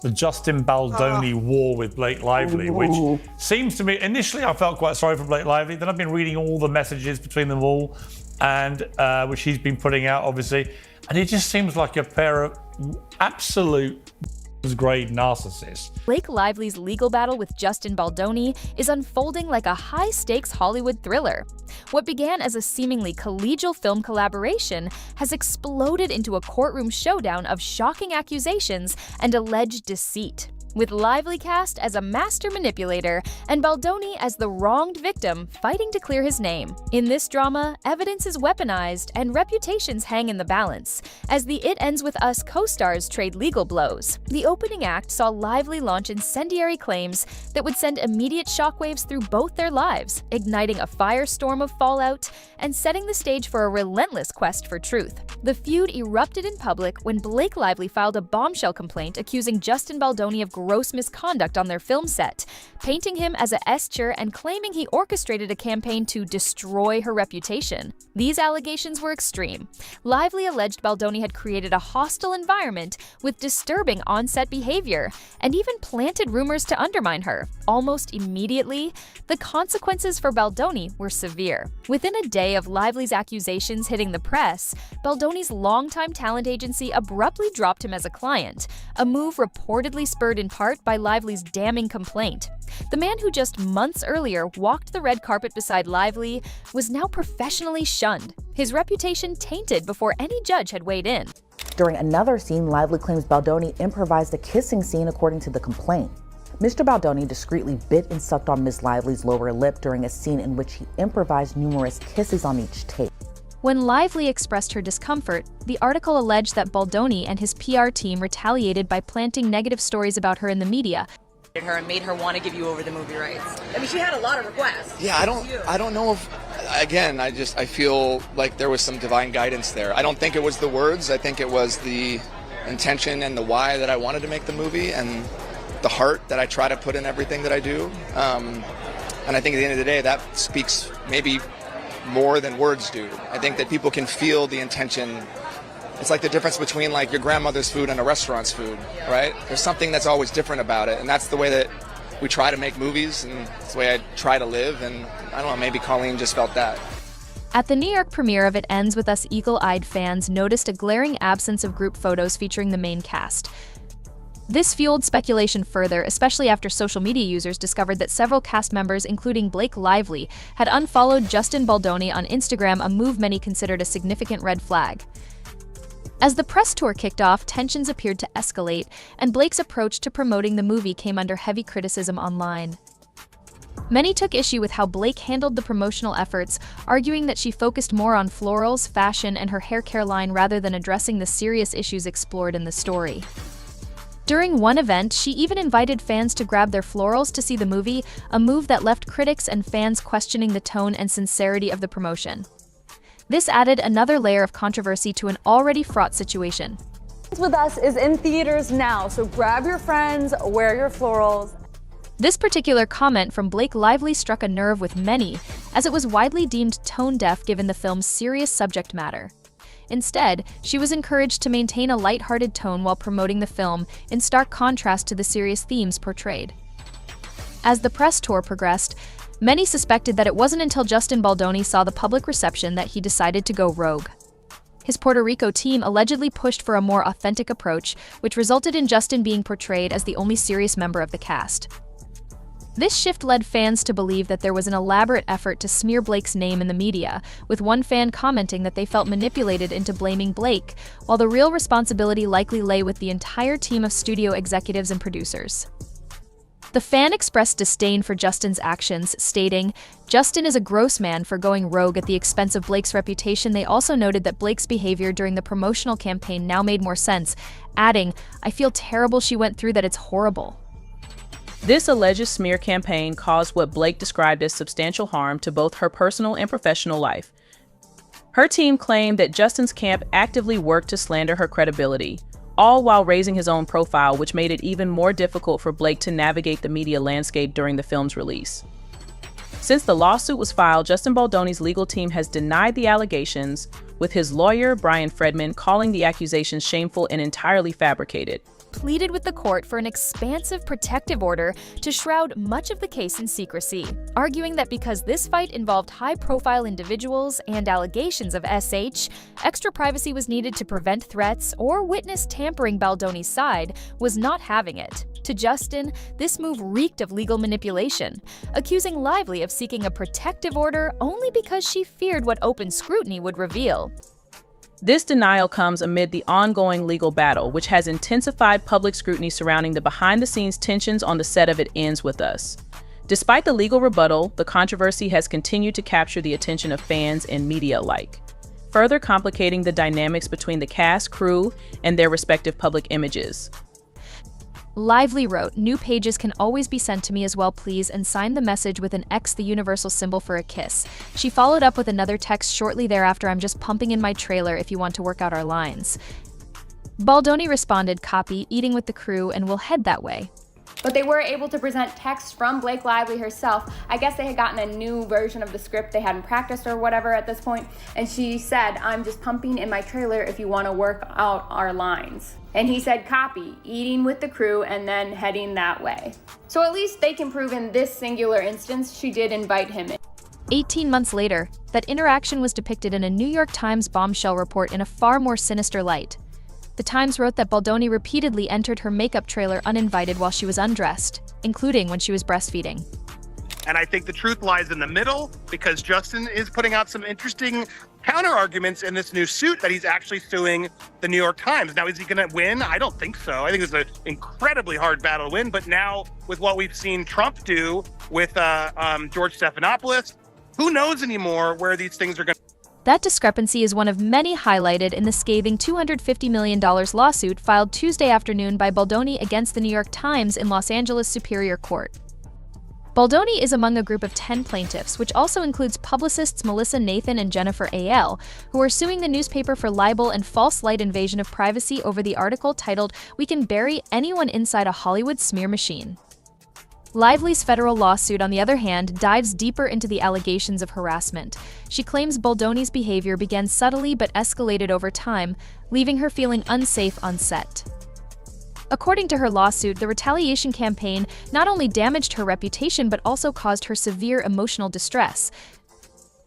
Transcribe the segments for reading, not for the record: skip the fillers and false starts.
The Justin Baldoni war with Blake Lively, which seems to me, initially I felt quite sorry for Blake Lively, then I've been reading all the messages between them all, and which he's been putting out, obviously, and it just seems like a pair of absolute grade narcissists. Blake Lively's legal battle with Justin Baldoni is unfolding like a high-stakes Hollywood thriller. What began as a seemingly collegial film collaboration has exploded into a courtroom showdown of shocking accusations and alleged deceit, with Lively cast as a master manipulator and Baldoni as the wronged victim fighting to clear his name. In this drama, evidence is weaponized and reputations hang in the balance, as the It Ends With Us co-stars trade legal blows. The opening act saw Lively launch incendiary claims that would send immediate shockwaves through both their lives, igniting a firestorm of fallout and setting the stage for a relentless quest for truth. The feud erupted in public when Blake Lively filed a bombshell complaint accusing Justin Baldoni of gross misconduct on their film set, painting him as a S-tier and claiming he orchestrated a campaign to destroy her reputation. These allegations were extreme. Lively alleged Baldoni had created a hostile environment with disturbing on-set behavior, and even planted rumors to undermine her. Almost immediately, the consequences for Baldoni were severe. Within a day of Lively's accusations hitting the press, Baldoni's longtime talent agency abruptly dropped him as a client, a move reportedly spurred in part by Lively's damning complaint. The man who just months earlier walked the red carpet beside Lively was now professionally shunned, his reputation tainted before any judge had weighed in. During another scene, Lively claims Baldoni improvised a kissing scene according to the complaint. Mr. Baldoni discreetly bit and sucked on Ms. Lively's lower lip during a scene in which he improvised numerous kisses on each take. When Lively expressed her discomfort, the article alleged that Baldoni and his PR team retaliated by planting negative stories about her in the media. Her and made her want to give you over the movie rights. I mean, she had a lot of requests. Yeah, I don't know if, again, I feel like there was some divine guidance there. I don't think it was the words. I think it was the intention and the why that I wanted to make the movie, and the heart that I try to put in everything that I do. And I think at the end of the day, that speaks maybe more than words do. I think that people can feel the intention. It's like the difference between like your grandmother's food and a restaurant's food, right? There's something that's always different about it, and that's the way that we try to make movies, and it's the way I try to live, and I don't know, maybe Colleen just felt that. At the New York premiere of It Ends With Us, eagle-eyed fans noticed a glaring absence of group photos featuring the main cast. This fueled speculation further, especially after social media users discovered that several cast members, including Blake Lively, had unfollowed Justin Baldoni on Instagram, a move many considered a significant red flag. As the press tour kicked off, tensions appeared to escalate, and Blake's approach to promoting the movie came under heavy criticism online. Many took issue with how Blake handled the promotional efforts, arguing that she focused more on florals, fashion, and her hair care line rather than addressing the serious issues explored in the story. During one event, she even invited fans to grab their florals to see the movie, a move that left critics and fans questioning the tone and sincerity of the promotion. This added another layer of controversy to an already fraught situation. With Us is in theaters now, so grab your friends, wear your florals. This particular comment from Blake Lively struck a nerve with many, as it was widely deemed tone-deaf given the film's serious subject matter. Instead, she was encouraged to maintain a lighthearted tone while promoting the film, in stark contrast to the serious themes portrayed. As the press tour progressed, many suspected that it wasn't until Justin Baldoni saw the public reception that he decided to go rogue. His Puerto Rico team allegedly pushed for a more authentic approach, which resulted in Justin being portrayed as the only serious member of the cast. This shift led fans to believe that there was an elaborate effort to smear Blake's name in the media, with one fan commenting that they felt manipulated into blaming Blake, while the real responsibility likely lay with the entire team of studio executives and producers. The fan expressed disdain for Justin's actions, stating, "Justin is a gross man for going rogue at the expense of Blake's reputation." They also noted that Blake's behavior during the promotional campaign now made more sense, adding, "I feel terrible she went through that, it's horrible." This alleged smear campaign caused what Blake described as substantial harm to both her personal and professional life. Her team claimed that Justin's camp actively worked to slander her credibility, all while raising his own profile, which made it even more difficult for Blake to navigate the media landscape during the film's release. Since the lawsuit was filed, Justin Baldoni's legal team has denied the allegations, with his lawyer, Brian Fredman, calling the accusations shameful and entirely fabricated. pleaded with the court for an expansive protective order to shroud much of the case in secrecy, arguing that because this fight involved high-profile individuals and allegations of SH, extra privacy was needed to prevent threats or witness tampering Baldoni's side was not having it. To Justin, this move reeked of legal manipulation, accusing Lively of seeking a protective order only because she feared what open scrutiny would reveal. This denial comes amid the ongoing legal battle, which has intensified public scrutiny surrounding the behind-the-scenes tensions on the set of It Ends With Us. Despite the legal rebuttal, the controversy has continued to capture the attention of fans and media alike, further complicating the dynamics between the cast, crew, and their respective public images. Lively wrote, "New pages can always be sent to me as well, please," and signed the message with an X, the universal symbol for a kiss. She followed up with another text shortly thereafter, "I'm just pumping in my trailer if you want to work out our lines." Baldoni responded, "Copy, eating with the crew, and we'll head that way." But they were able to present text from Blake Lively herself. I guess they had gotten a new version of the script they hadn't practiced or whatever at this point, and she said, "I'm just pumping in my trailer if you want to work out our lines." And he said, "Copy, eating with the crew, and then heading that way." So at least they can prove in this singular instance she did invite him in. 18 months later, that interaction was depicted in a New York Times Bombshell report in a far more sinister light. The Times wrote that Baldoni repeatedly entered her makeup trailer uninvited while she was undressed, including when she was breastfeeding. And I think the truth lies in the middle, because Justin is putting out some interesting counter-arguments in this new suit that he's actually suing the New York Times. Now, is he going to win? I don't think so. I think it's an incredibly hard battle to win. But now, with what we've seen Trump do with George Stephanopoulos, who knows anymore where these things are going to... That discrepancy is one of many highlighted in the scathing $250 million lawsuit filed Tuesday afternoon by Baldoni against the New York Times in Los Angeles Superior Court. Baldoni is among a group of 10 plaintiffs, which also includes publicists Melissa Nathan and Jennifer A.L., who are suing the newspaper for libel and false light invasion of privacy over the article titled, "We Can Bury Anyone Inside a Hollywood Smear Machine." Lively's federal lawsuit, on the other hand, dives deeper into the allegations of harassment. She claims Baldoni's behavior began subtly but escalated over time, leaving her feeling unsafe on set. According to her lawsuit, the retaliation campaign not only damaged her reputation but also caused her severe emotional distress.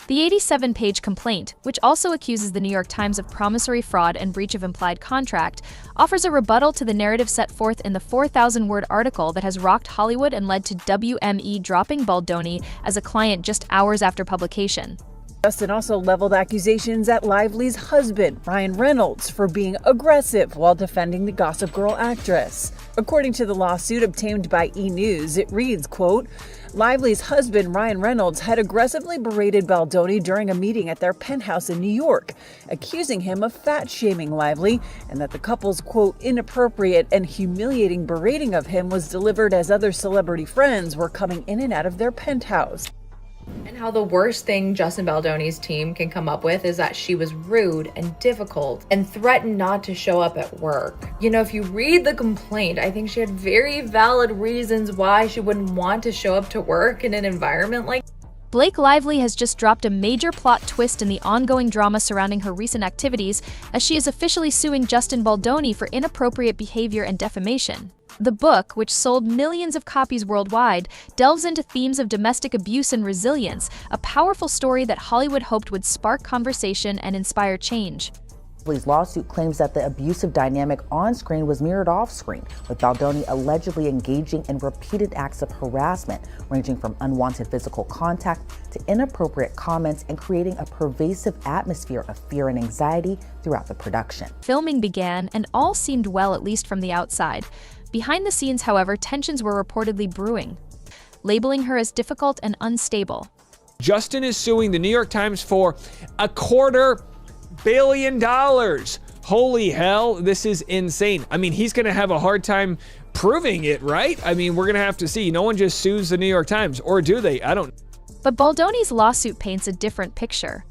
The 87-page complaint, which also accuses the New York Times of promissory fraud and breach of implied contract, offers a rebuttal to the narrative set forth in the 4,000-word article that has rocked Hollywood and led to WME dropping Baldoni as a client just hours after publication. Justin also leveled accusations at Lively's husband, Ryan Reynolds, for being aggressive while defending the Gossip Girl actress. According to the lawsuit obtained by E! News, it reads, quote, "Lively's husband, Ryan Reynolds, had aggressively berated Baldoni during a meeting at their penthouse in New York, accusing him of fat-shaming Lively, and that the couple's, quote, inappropriate and humiliating berating of him was delivered as other celebrity friends were coming in and out of their penthouse." And how the worst thing Justin Baldoni's team can come up with is that she was rude and difficult and threatened not to show up at work. You know, if you read the complaint, I think she had very valid reasons why she wouldn't want to show up to work in an environment like that. Blake Lively has just dropped a major plot twist in the ongoing drama surrounding her recent activities, as she is officially suing Justin Baldoni for inappropriate behavior and defamation. The book, which sold millions of copies worldwide, delves into themes of domestic abuse and resilience, a powerful story that Hollywood hoped would spark conversation and inspire change. Lively's lawsuit claims that the abusive dynamic on screen was mirrored off screen, with Baldoni allegedly engaging in repeated acts of harassment, ranging from unwanted physical contact to inappropriate comments, and creating a pervasive atmosphere of fear and anxiety throughout the production. Filming began, and all seemed well, at least from the outside. Behind the scenes, however, tensions were reportedly brewing, labeling her as difficult and unstable. Justin is suing the New York Times for $250 million. Holy hell, this is insane. I mean, he's going to have a hard time proving it, right? I mean, we're going to have to see. No one just sues the New York Times, or do they? I don't. But Baldoni's lawsuit paints a different picture.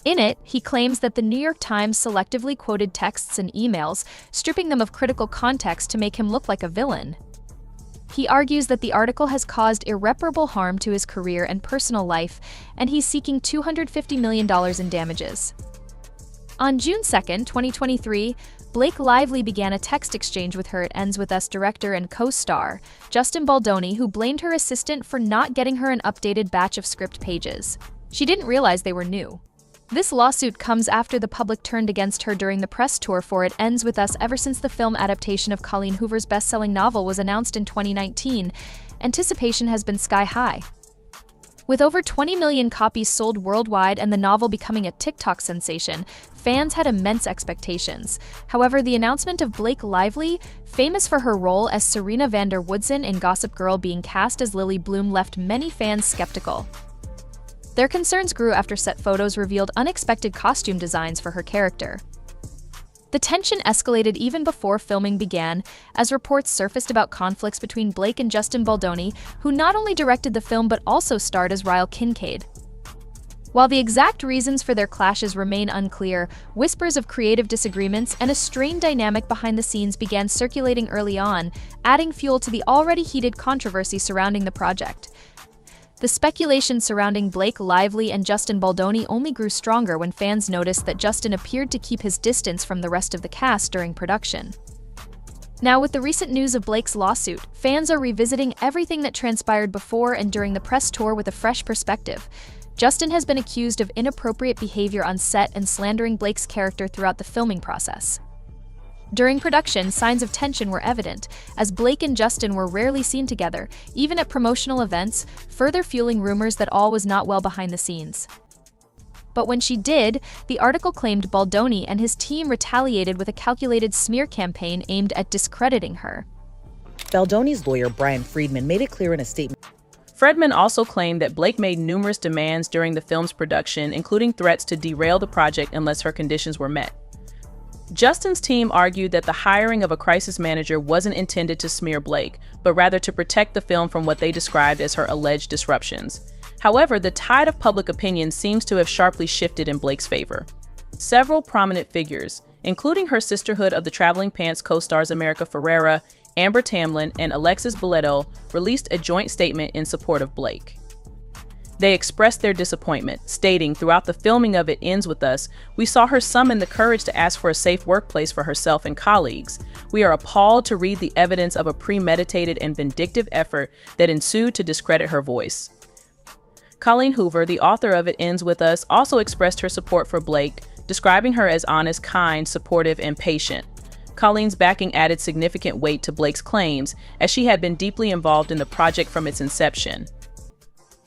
In it, he claims that the New York Times selectively quoted texts and emails, stripping them of critical context to make him look like a villain. He argues that the article has caused irreparable harm to his career and personal life, and he's seeking $250 million in damages. On June 2, 2023, Blake Lively began a text exchange with her It Ends With Us director and co-star, Justin Baldoni, who blamed her assistant for not getting her an updated batch of script pages. She didn't realize they were new. This lawsuit comes after the public turned against her during the press tour for It Ends With Us ever since the film adaptation of Colleen Hoover's best-selling novel was announced in 2019. Anticipation has been sky-high. With over 20 million copies sold worldwide and the novel becoming a TikTok sensation, fans had immense expectations. However, the announcement of Blake Lively, famous for her role as Serena van der Woodsen in Gossip Girl, being cast as Lily Bloom left many fans skeptical. Their concerns grew after set photos revealed unexpected costume designs for her character. The tension escalated even before filming began, as reports surfaced about conflicts between Blake and Justin Baldoni, who not only directed the film but also starred as Ryle Kincaid. While the exact reasons for their clashes remain unclear, whispers of creative disagreements and a strained dynamic behind the scenes began circulating early on, adding fuel to the already heated controversy surrounding the project. The speculation surrounding Blake Lively and Justin Baldoni only grew stronger when fans noticed that Justin appeared to keep his distance from the rest of the cast during production. Now, with the recent news of Blake's lawsuit, fans are revisiting everything that transpired before and during the press tour with a fresh perspective. Justin has been accused of inappropriate behavior on set and slandering Blake's character throughout the filming process. During production, signs of tension were evident, as Blake and Justin were rarely seen together, even at promotional events, further fueling rumors that all was not well behind the scenes. But when she did, the article claimed Baldoni and his team retaliated with a calculated smear campaign aimed at discrediting her. Baldoni's lawyer, Brian Friedman, made it clear in a statement. Friedman also claimed that Blake made numerous demands during the film's production, including threats to derail the project unless her conditions were met. Justin's team argued that the hiring of a crisis manager wasn't intended to smear Blake, but rather to protect the film from what they described as her alleged disruptions. However, the tide of public opinion seems to have sharply shifted in Blake's favor. Several prominent figures, including her Sisterhood of the Traveling Pants co-stars America Ferrera, Amber Tamlin, and Alexis Boleto, released a joint statement in support of Blake. They expressed their disappointment, stating, "Throughout the filming of It Ends With Us, we saw her summon the courage to ask for a safe workplace for herself and colleagues. We are appalled to read the evidence of a premeditated and vindictive effort that ensued to discredit her voice." Colleen Hoover, the author of It Ends With Us, also expressed her support for Blake, describing her as honest, kind, supportive, and patient. Colleen's backing added significant weight to Blake's claims, as she had been deeply involved in the project from its inception.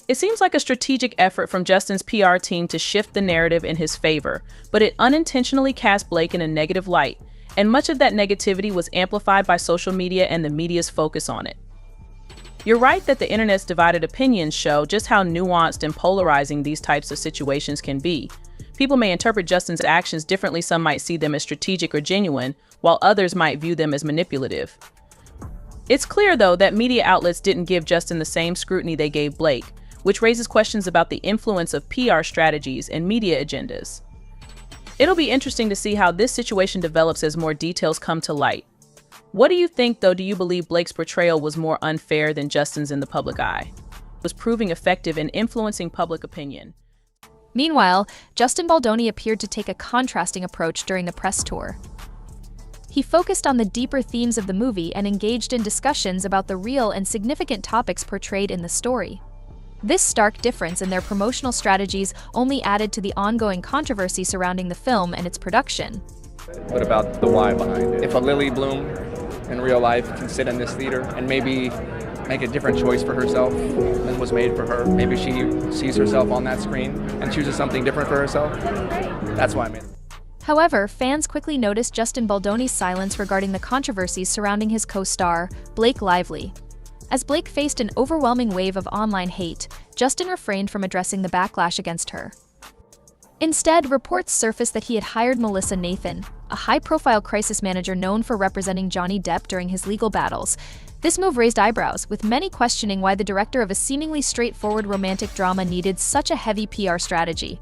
It seems like a strategic effort from Justin's PR team to shift the narrative in his favor, but it unintentionally cast Blake in a negative light, and much of that negativity was amplified by social media and the media's focus on it. You're right that the internet's divided opinions show just how nuanced and polarizing these types of situations can be. People may interpret Justin's actions differently. Some might see them as strategic or genuine, while others might view them as manipulative. It's clear, though, that media outlets didn't give Justin the same scrutiny they gave Blake, which raises questions about the influence of PR strategies and media agendas. It'll be interesting to see how this situation develops as more details come to light. What do you think, though? Do you believe Blake's portrayal was more unfair than Justin's in the public eye? Was proving effective in influencing public opinion? Meanwhile, Justin Baldoni appeared to take a contrasting approach during the press tour. He focused on the deeper themes of the movie and engaged in discussions about the real and significant topics portrayed in the story. This stark difference in their promotional strategies only added to the ongoing controversy surrounding the film and its production. What about the why behind it? If a Lily Bloom in real life can sit in this theater and maybe make a different choice for herself than was made for her, maybe she sees herself on that screen and chooses something different for herself, that's why I made it. However, fans quickly noticed Justin Baldoni's silence regarding the controversies surrounding his co-star, Blake Lively. As Blake faced an overwhelming wave of online hate, Justin refrained from addressing the backlash against her. Instead, reports surfaced that he had hired Melissa Nathan, a high-profile crisis manager known for representing Johnny Depp during his legal battles. This move raised eyebrows, with many questioning why the director of a seemingly straightforward romantic drama needed such a heavy PR strategy.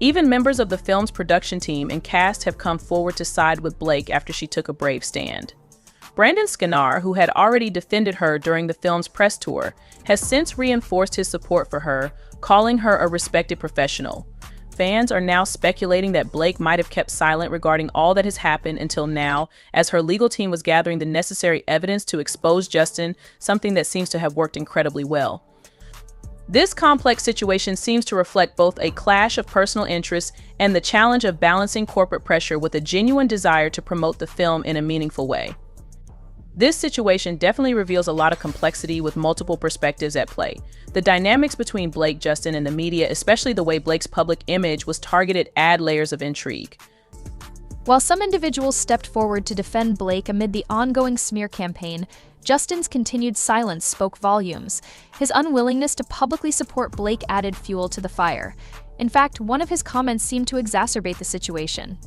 Even members of the film's production team and cast have come forward to side with Blake after she took a brave stand. Brandon Skinner, who had already defended her during the film's press tour, has since reinforced his support for her, calling her a respected professional. Fans are now speculating that Blake might have kept silent regarding all that has happened until now, as her legal team was gathering the necessary evidence to expose Justin, something that seems to have worked incredibly well. This complex situation seems to reflect both a clash of personal interests and the challenge of balancing corporate pressure with a genuine desire to promote the film in a meaningful way. This situation definitely reveals a lot of complexity with multiple perspectives at play. The dynamics between Blake, Justin, and the media, especially the way Blake's public image was targeted, add layers of intrigue. While some individuals stepped forward to defend Blake amid the ongoing smear campaign, Justin's continued silence spoke volumes. His unwillingness to publicly support Blake added fuel to the fire. In fact, one of his comments seemed to exacerbate the situation.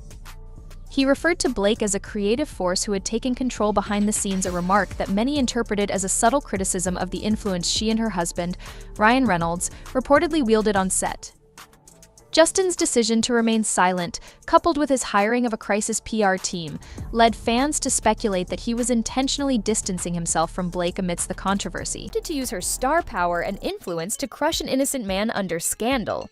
He referred to Blake as a creative force who had taken control behind the scenes, a remark that many interpreted as a subtle criticism of the influence she and her husband, Ryan Reynolds, reportedly wielded on set. Justin's decision to remain silent, coupled with his hiring of a crisis PR team, led fans to speculate that he was intentionally distancing himself from Blake amidst the controversy. To use her star power and influence to crush an innocent man under scandal.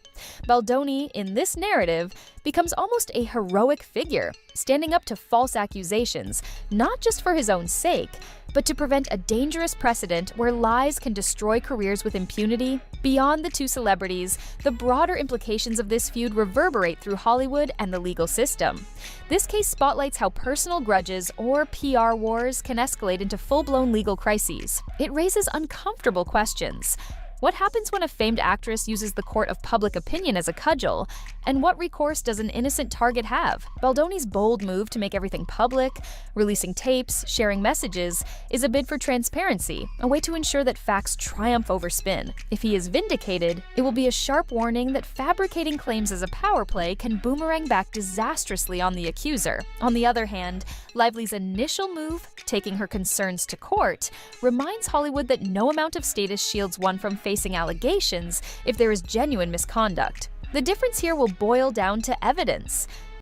Baldoni, in this narrative, becomes almost a heroic figure, standing up to false accusations, not just for his own sake, but to prevent a dangerous precedent where lies can destroy careers with impunity. Beyond the two celebrities, the broader implications of this feud reverberate through Hollywood and the legal system. This case spotlights how personal grudges or PR wars can escalate into full-blown legal crises. It raises uncomfortable questions. What happens when a famed actress uses the court of public opinion as a cudgel? And what recourse does an innocent target have? Baldoni's bold move to make everything public, releasing tapes, sharing messages, is a bid for transparency, a way to ensure that facts triumph over spin. If he is vindicated, it will be a sharp warning that fabricating claims as a power play can boomerang back disastrously on the accuser. On the other hand, Lively's initial move, taking her concerns to court, reminds Hollywood that no amount of status shields one from facing allegations if there is genuine misconduct. The difference here will boil down to evidence.